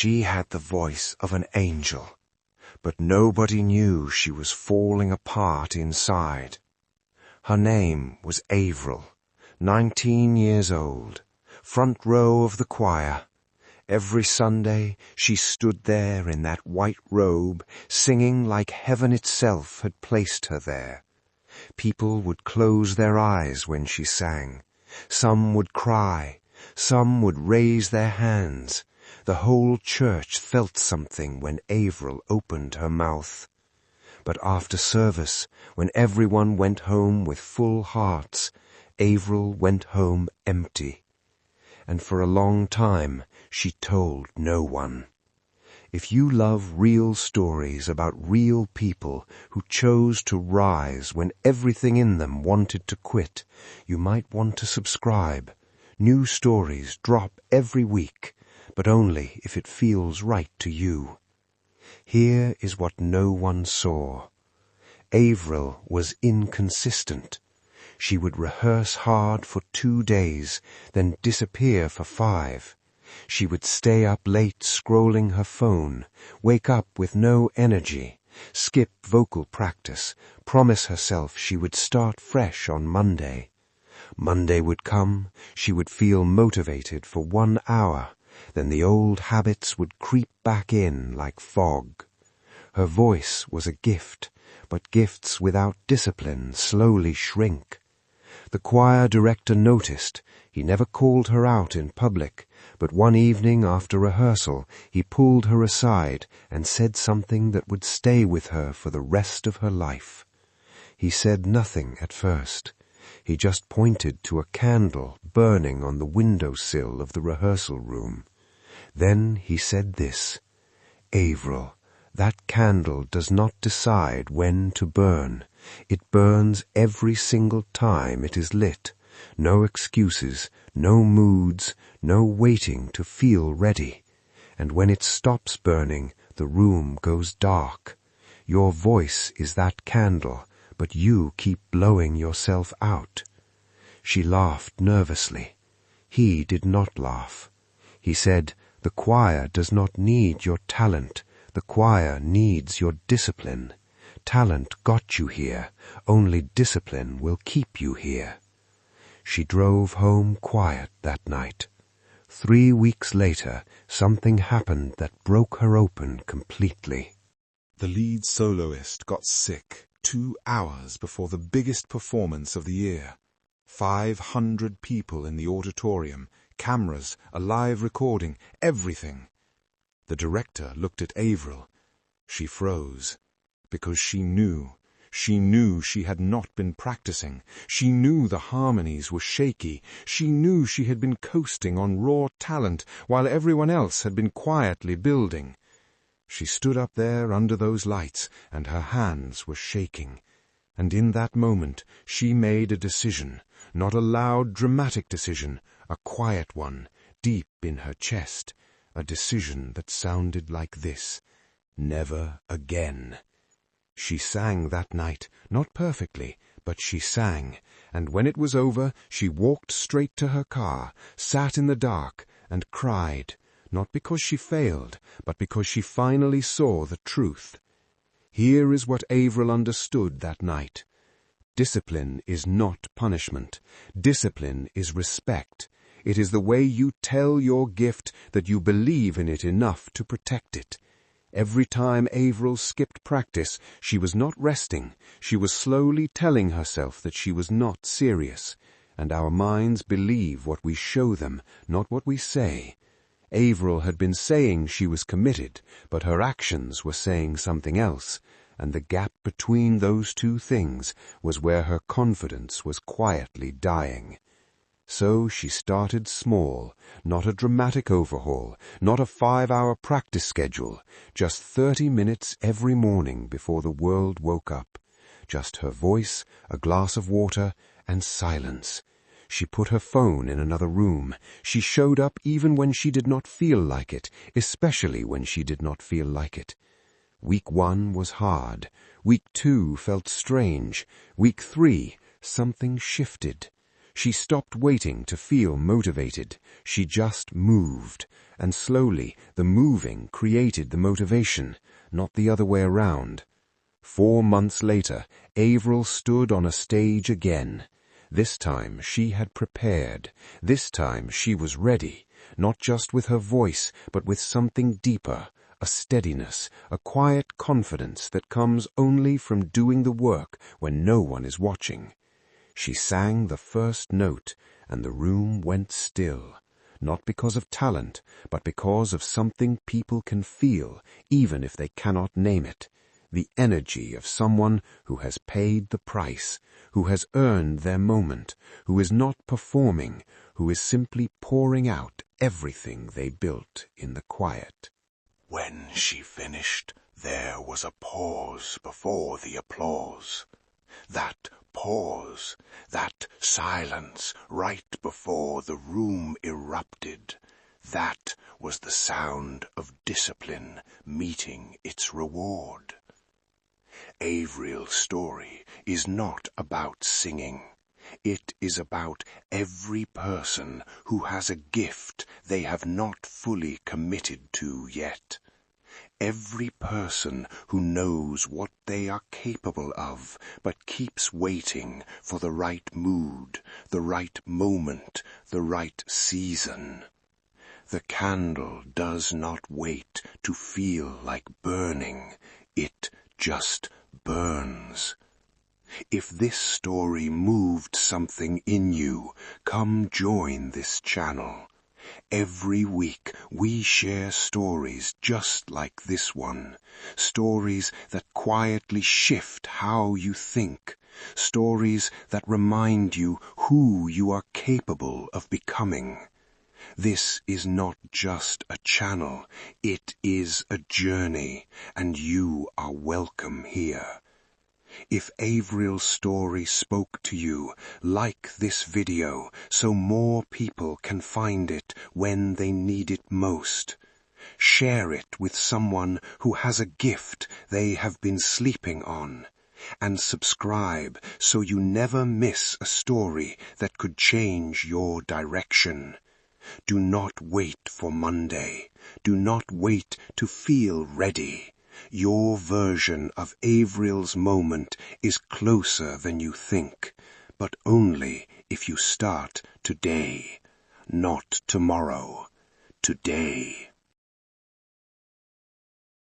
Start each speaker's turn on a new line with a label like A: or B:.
A: She had the voice of an angel, but nobody knew she was falling apart inside. Her name was Avril, 19 years old, front row of the choir. Every Sunday she stood there in that white robe, singing like heaven itself had placed her there. People would close their eyes when she sang. Some would cry, some would raise their hands. The whole church felt something when Avril opened her mouth. But after service, when everyone went home with full hearts, Avril went home empty. And for a long time she told no one. If you love real stories about real people who chose to rise when everything in them wanted to quit, you might want to subscribe. New stories drop every week, but only if it feels right to you. Here is what no one saw. Avril was inconsistent. She would rehearse hard for 2 days, then disappear for 5. She would stay up late scrolling her phone, wake up with no energy, skip vocal practice, promise herself she would start fresh on Monday. Monday would come, she would feel motivated for 1 hour, then the old habits would creep back in like fog. Her voice was a gift, but gifts without discipline slowly shrink. The choir director noticed. He never called her out in public, but one evening after rehearsal he pulled her aside and said something that would stay with her for the rest of her life. He said nothing at first. He just pointed to a candle burning on the windowsill of the rehearsal room. Then he said this, "Avril, that candle does not decide when to burn. It burns every single time it is lit. No excuses, no moods, no waiting to feel ready. And when it stops burning, the room goes dark. Your voice is that candle, but you keep blowing yourself out." She laughed nervously. He did not laugh. He said, "The choir does not need your talent. The choir needs your discipline. Talent got you here. Only discipline will keep you here." She drove home quiet that night. 3 weeks later, something happened that broke her open completely.
B: The lead soloist got sick 2 hours before the biggest performance of the year. 500 people in the auditorium, cameras, a live recording, everything. The director looked at Avril. She froze, because she knew she had not been practicing. She knew the harmonies were shaky. She knew she had been coasting on raw talent while everyone else had been quietly building. She stood up there under those lights, and her hands were shaking. And in that moment she made a decision, not a loud, dramatic decision, a quiet one, deep in her chest, a decision that sounded like this: never again. She sang that night, not perfectly, but she sang, and when it was over she walked straight to her car, sat in the dark, and cried, not because she failed, but because she finally saw the truth. Here is what Avril understood that night. Discipline is not punishment. Discipline is respect. It is the way you tell your gift that you believe in it enough to protect it. Every time Avril skipped practice, she was not resting. She was slowly telling herself that she was not serious. And our minds believe what we show them, not what we say. Avril had been saying she was committed, but her actions were saying something else, and the gap between those two things was where her confidence was quietly dying. So she started small, not a dramatic overhaul, not a 5-hour practice schedule, just 30 minutes every morning before the world woke up. Just her voice, a glass of water, and silence. She put her phone in another room. She showed up even when she did not feel like it, especially when she did not feel like it. Week 1 was hard. Week 2 felt strange. Week 3, something shifted.
A: She stopped waiting to feel motivated. She just moved, and slowly the moving created the motivation, not the other way around. 4 months later, Avril stood on a stage again. This time she had prepared. This time she was ready, not just with her voice, but with something deeper, a steadiness, a quiet confidence that comes only from doing the work when no one is watching. She sang the first note, and the room went still, not because of talent, but because of something people can feel, even if they cannot name it. The energy of someone who has paid the price, who has earned their moment, who is not performing, who is simply pouring out everything they built in the quiet.
C: When she finished, there was a pause before the applause. That pause, that silence right before the room erupted, that was the sound of discipline meeting its reward. Avril's story is not about singing. It is about every person who has a gift they have not fully committed to yet. Every person who knows what they are capable of, but keeps waiting for the right mood, the right moment, the right season. The candle does not wait to feel like burning. It just burns. If this story moved something in you, come join this channel. Every week we share stories just like this one, stories that quietly shift how you think, stories that remind you who you are capable of becoming. This is not just a channel, it is a journey, and you are welcome here. If Avril's story spoke to you, like this video so more people can find it when they need it most. Share it with someone who has a gift they have been sleeping on. And subscribe so you never miss a story that could change your direction. Do not wait for Monday. Do not wait to feel ready. Your version of Avril's moment is closer than you think, but only if you start today, not tomorrow, today.